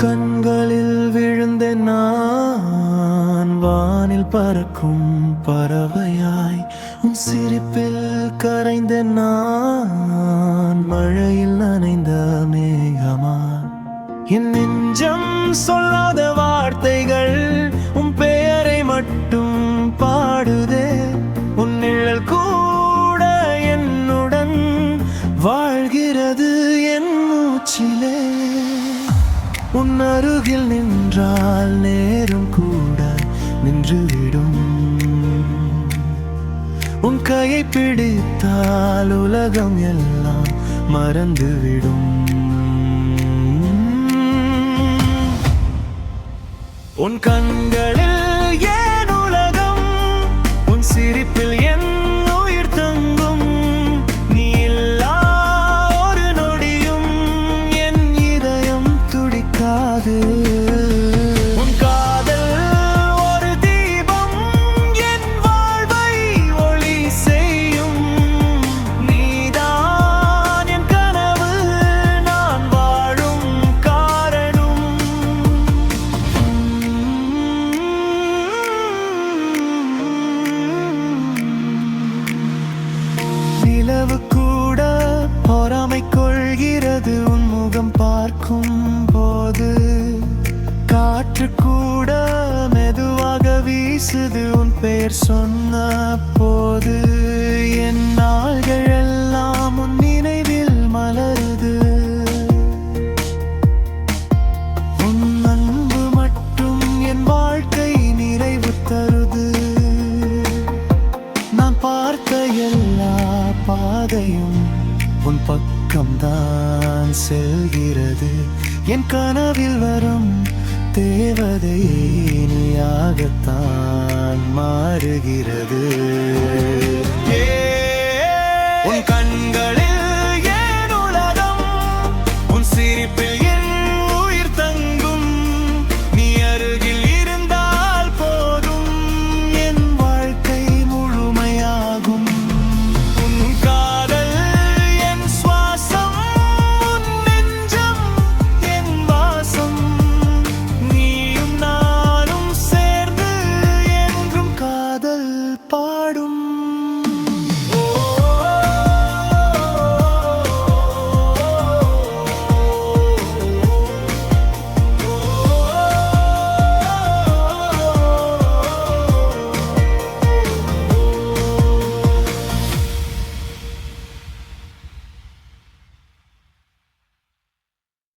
கண்களில் விழுந்த நான் வானில் பறக்கும் பறவையாய், உன் சிரிப்பில் கரைந்த நான் மழையில் நனைந்த மேகமா. என் நெஞ்சம் சொல்லாத வார்த்தைகள் உன் பெயரை மட்டும் பாடுதே. உன் நிழல் கூட என்னுடன் வாழ்கிறது என் மூச்சிலே. உன் அருகில் நின்றால் நேரம் கூட நின்றுவிடும். உன் கையை பிடித்தால் உலகம் எல்லாம் மறந்துவிடும். உன் கண்களில் ஏன் உலகம், உன் சிரிப்பில் என் உயிர் தங்கும். நீ இல்லா ஒரு நொடியும் என் இதயம் துடிக்காது. உன் காதல் ஒரு தீபம் என் வாழ்வை ஒளி செய்யும். நீதான் என் கனவு, நான் வாழும் காரணம். நிலவு கூட பொறாமை கொள்கிறது உன் முகம் பார்க்கும் போது. காற்று கூட மெதுவாக வீசுது உன் பெயர் சொன்ன போது. என் நாள்கள் எல்லாம் உன் நினைவில் மலருது. உன் அன்பு மட்டும் என் வாழ்க்கை நிறைவு தருது. நான் பார்த்த எல்லா பாதையும் உன் பக்கம்தான் செல்கிறது. என் கனவில் வரும் தேவதை நீயாகத்தான் மாறுகிறது. உன்